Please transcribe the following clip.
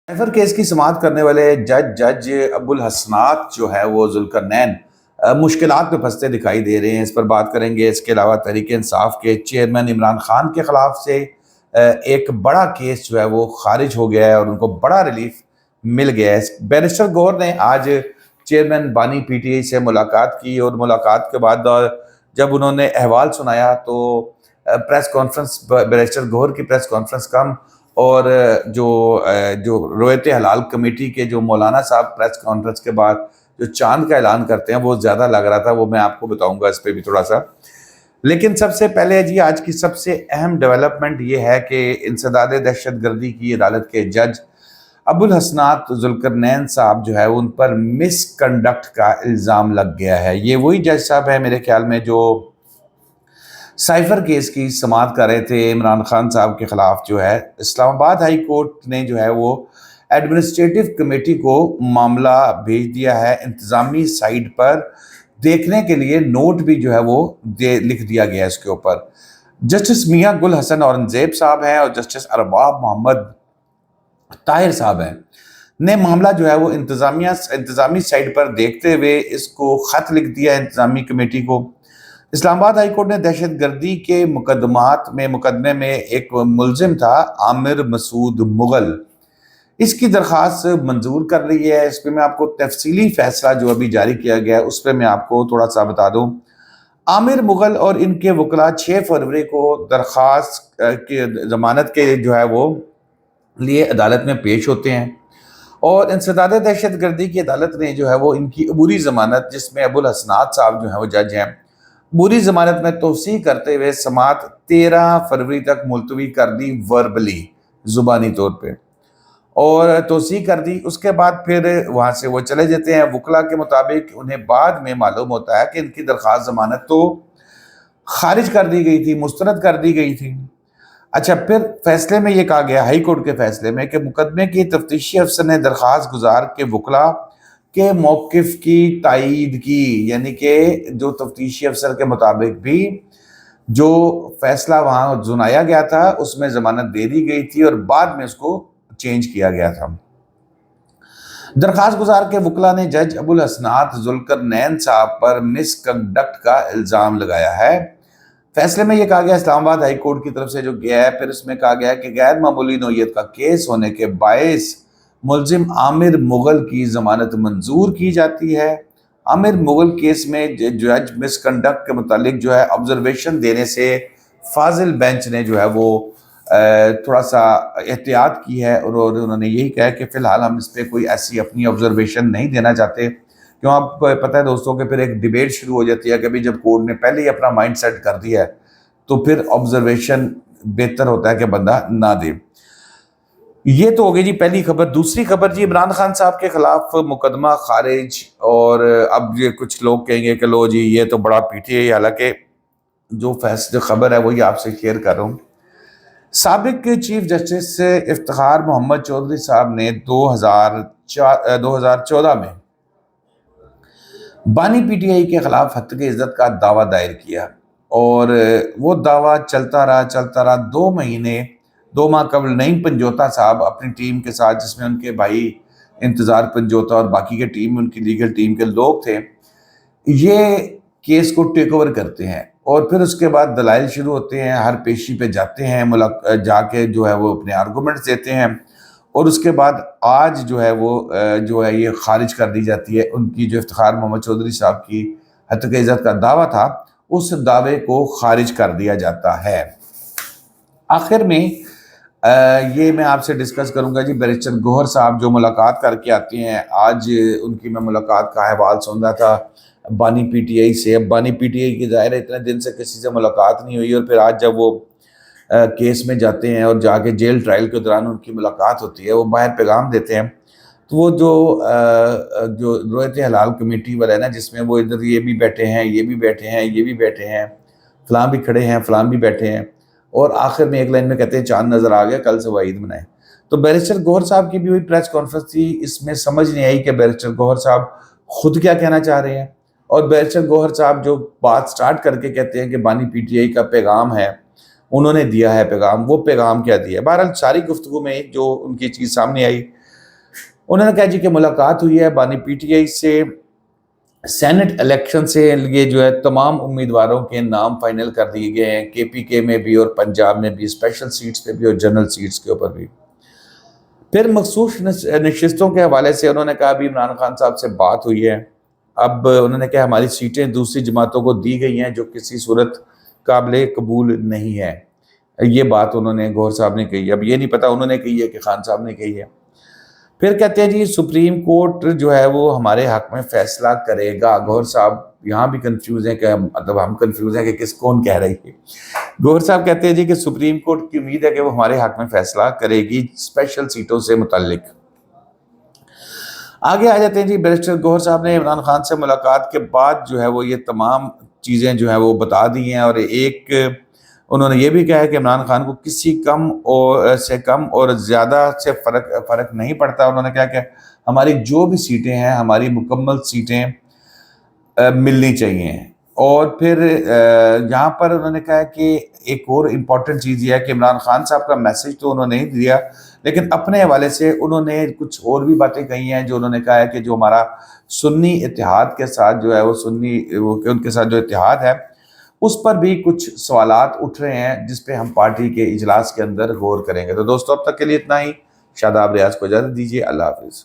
Cipher case کی سماعت کرنے والے جج ابو الحسنات جو ہے وہ ذوالقرنین مشکلات میں پھنستے دکھائی دے رہے ہیں۔ اس پر بات کریں گے۔ اس کے علاوہ تحریک انصاف کے چیئرمین عمران خان کے خلاف سے ایک بڑا کیس جو ہے وہ خارج ہو گیا ہے اور ان کو بڑا ریلیف مل گیا ہے۔ بیرسٹر گوہر نے آج چیئرمین بانی پی ٹی آئی سے ملاقات کی اور ملاقات کے بعد جب انہوں نے احوال سنایا تو پریس کانفرنس، بیرسٹر گوہر کی پریس کانفرنس کم اور جو رویت حلال کمیٹی کے جو مولانا صاحب پریس کانفرنس کے بعد جو چاند کا اعلان کرتے ہیں وہ زیادہ لگ رہا تھا۔ وہ میں آپ کو بتاؤں گا اس پہ بھی تھوڑا سا، لیکن سب سے پہلے آج کی سب سے اہم ڈیولپمنٹ یہ ہے کہ انسداد دہشت گردی کی عدالت کے جج ابو الحسنات ذوالقرنین صاحب جو ہے ان پر مس کنڈکٹ کا الزام لگ گیا ہے۔ یہ وہی جج صاحب ہے میرے خیال میں جو سائفر کیس کی سماعت کر رہے تھے عمران خان صاحب کے خلاف۔ جو ہے اسلام آباد ہائی کورٹ نے جو ہے وہ ایڈمنسٹریٹو کمیٹی کو معاملہ بھیج دیا ہے انتظامی سائٹ پر دیکھنے کے لیے۔ نوٹ بھی جو ہے وہ لکھ دیا گیا اس کے اوپر۔ جسٹس میاں گل حسن اورنگزیب صاحب ہیں اور جسٹس ارباب محمد طاہر صاحب ہیں نے معاملہ جو ہے وہ انتظامی سائٹ پر دیکھتے ہوئے اس کو خط لکھ دیا انتظامی کمیٹی کو۔ اسلام آباد ہائی کورٹ نے دہشت گردی کے مقدمے میں ایک ملزم تھا عامر مسعود مغل، اس کی درخواست منظور کر لی ہے۔ اس پہ میں آپ کو تفصیلی فیصلہ جو ابھی جاری کیا گیا ہے اس پہ میں آپ کو تھوڑا سا بتا دوں۔ عامر مغل اور ان کے وکلاء 6 فروری کو درخواست کی ضمانت کے جو ہے وہ لیے عدالت میں پیش ہوتے ہیں اور انسداد دہشت گردی کی عدالت نے جو ہے وہ ان کی عبوری ضمانت، جس میں ابو الحسنات صاحب جو ہیں وہ جج ہیں، عبوری ضمانت میں توسیع کرتے ہوئے سماعت 13 فروری تک ملتوی کر دی، وربلی زبانی طور پہ، اور توسیع کر دی۔ اس کے بعد پھر وہاں سے وہ چلے جاتے ہیں۔ وکلاء کے مطابق انہیں بعد میں معلوم ہوتا ہے کہ ان کی درخواست ضمانت تو خارج کر دی گئی تھی، مسترد کر دی گئی تھی۔ اچھا، پھر فیصلے میں یہ کہا گیا ہائی کورٹ کے فیصلے میں کہ مقدمے کی تفتیشی افسر نے درخواست گزار کے وکلاء کے موقف کی تائید کی، یعنی کہ جو تفتیشی افسر کے مطابق بھی جو فیصلہ وہاں سنایا گیا تھا اس میں ضمانت دے دی گئی تھی اور بعد میں اس کو چینج کیا گیا تھا۔ درخواست گزار کے وکلاء نے جج ابو الحسنات ذوالقرنین صاحب پر مس کنڈکٹ کا الزام لگایا ہے۔ فیصلے میں یہ کہا گیا اسلام آباد ہائی کورٹ کی طرف سے جو گیا ہے، پھر اس میں کہا گیا کہ غیر معمولی نوعیت کا کیس ہونے کے باعث ملزم عامر مغل کی ضمانت منظور کی جاتی ہے۔ عامر مغل کیس میں جج مس کنڈکٹ کے متعلق جو ہے آبزرویشن دینے سے فاضل بینچ نے جو ہے وہ تھوڑا سا احتیاط کی ہے اور انہوں نے یہی کہا کہ فی الحال ہم اس پہ کوئی ایسی اپنی آبزرویشن نہیں دینا چاہتے، کیوں آپ کو پتہ ہے دوستوں کہ پھر ایک ڈیبیٹ شروع ہو جاتی ہے۔ کبھی جب کورٹ نے پہلے ہی اپنا مائنڈ سیٹ کر دیا ہے تو پھر آبزرویشن بہتر ہوتا ہے کہ بندہ نہ دے۔ یہ تو ہو گئی جی پہلی خبر۔ دوسری خبر جی، عمران خان صاحب کے خلاف مقدمہ خارج، اور اب یہ کچھ لوگ کہیں گے کہ لو جی یہ تو بڑا پی ٹی آئی، حالانکہ جو خبر ہے وہی آپ سے شیئر کر رہا ہوں۔ سابق چیف جسٹس افتخار محمد چودھری صاحب نے 2014 میں بانی پی ٹی آئی کے خلاف ہتک عزت کا دعویٰ دائر کیا اور وہ دعویٰ چلتا رہا 2 مہینے 2 ماہ قبل نعیم پنجوتا صاحب اپنی ٹیم کے ساتھ، جس میں ان کے بھائی انتظار پنجوتا اور باقی کے ٹیم، ان کی لیگل ٹیم کے لوگ تھے، یہ کیس کو ٹیک اوور کرتے ہیں اور پھر اس کے بعد دلائل شروع ہوتے ہیں، ہر پیشی پہ جاتے ہیں، جا کے جو ہے وہ اپنے آرگومنٹس دیتے ہیں، اور اس کے بعد آج جو ہے وہ یہ خارج کر دی جاتی ہے۔ ان کی جو افتخار محمد چودھری صاحب کی ہتک عزت کا دعویٰ تھا اس دعوے کو خارج کر دیا جاتا ہے۔ آخر میں یہ میں آپ سے ڈسکس کروں گا جی، بیرسٹر گوہر صاحب جو ملاقات کر کے آتے ہیں، آج ان کی میں ملاقات کا احوال سن رہا تھا بانی پی ٹی آئی سے۔ اب بانی پی ٹی آئی کی ظاہر ہے اتنے دن سے کسی سے ملاقات نہیں ہوئی، اور پھر آج جب وہ کیس میں جاتے ہیں اور جا کے جیل ٹرائل کے دوران ان کی ملاقات ہوتی ہے، وہ باہر پیغام دیتے ہیں، تو وہ جو رویت حلال کمیٹی والے نا، جس میں وہ ادھر یہ بھی بیٹھے ہیں، یہ بھی بیٹھے ہیں، یہ بھی بیٹھے ہیں، فلاں بھی کھڑے ہیں، فلاں بھی بیٹھے ہیں، اور آخر میں ایک لائن میں کہتے ہیں چاند نظر آ گیا، کل سے وہ عید منائیں۔ تو بیرسٹر گوہر صاحب کی بھی ہوئی پریس کانفرنس تھی، اس میں سمجھ نہیں آئی کہ بیرسٹر گوہر صاحب خود کیا کہنا چاہ رہے ہیں، اور بیرسٹر گوہر صاحب جو بات سٹارٹ کر کے کہتے ہیں کہ بانی پی ٹی آئی کا پیغام ہے، انہوں نے دیا ہے پیغام، وہ پیغام کیا دیا ہے۔ بہرحال ساری گفتگو میں جو ان کی چیز سامنے آئی انہوں نے کہا جی کہ ملاقات ہوئی ہے بانی پی ٹی آئی سے، سینٹ الیکشن سے یہ جو ہے تمام امیدواروں کے نام فائنل کر دیے گئے ہیں، کے پی کے میں بھی اور پنجاب میں بھی، اسپیشل سیٹس پہ بھی اور جنرل سیٹس کے اوپر بھی۔ پھر مخصوص نشستوں کے حوالے سے انہوں نے کہا ابھی عمران خان صاحب سے بات ہوئی ہے، اب انہوں نے کہا ہماری سیٹیں دوسری جماعتوں کو دی گئی ہیں جو کسی صورت قابل قبول نہیں ہے، یہ بات انہوں نے گوہر صاحب نے کہی ہے۔ اب یہ نہیں پتا انہوں نے کہی ہے کہ خان صاحب نے کہی ہے۔ پھر کہتے ہیں جی سپریم کورٹ جو ہے وہ ہمارے حق میں فیصلہ کرے گا۔ گوہر صاحب یہاں بھی کنفیوز ہیں کہ مطلب ہم کنفیوز ہیں کہ کون کہہ رہی ہے۔ گوہر صاحب کہتے ہیں جی کہ سپریم کورٹ کی امید ہے کہ وہ ہمارے حق میں فیصلہ کرے گی اسپیشل سیٹوں سے متعلق۔ آگے آ جاتے ہیں جی، بیرسٹر گوہر صاحب نے عمران خان سے ملاقات کے بعد جو ہے وہ یہ تمام چیزیں جو ہیں وہ بتا دی ہیں، اور ایک انہوں نے یہ بھی کہا ہے کہ عمران خان کو کسی کم اور زیادہ سے فرق نہیں پڑتا۔ انہوں نے کہا کہ ہماری جو بھی سیٹیں ہیں ہماری مکمل سیٹیں ملنی چاہیے۔ اور پھر یہاں پر انہوں نے کہا کہ ایک اور امپورٹنٹ چیز یہ ہے کہ عمران خان صاحب کا میسج تو انہوں نے نہیں دیا، لیکن اپنے حوالے سے انہوں نے کچھ اور بھی باتیں کہی ہیں، جو انہوں نے کہا ہے کہ جو ہمارا سنی اتحاد کے ساتھ جو ہے وہ ان کے ساتھ جو اتحاد ہے اس پر بھی کچھ سوالات اٹھ رہے ہیں، جس پہ ہم پارٹی کے اجلاس کے اندر غور کریں گے۔ تو دوستو اب تک کے لیے اتنا ہی، شاداب ریاض کو اجازت دیجیے، اللہ حافظ۔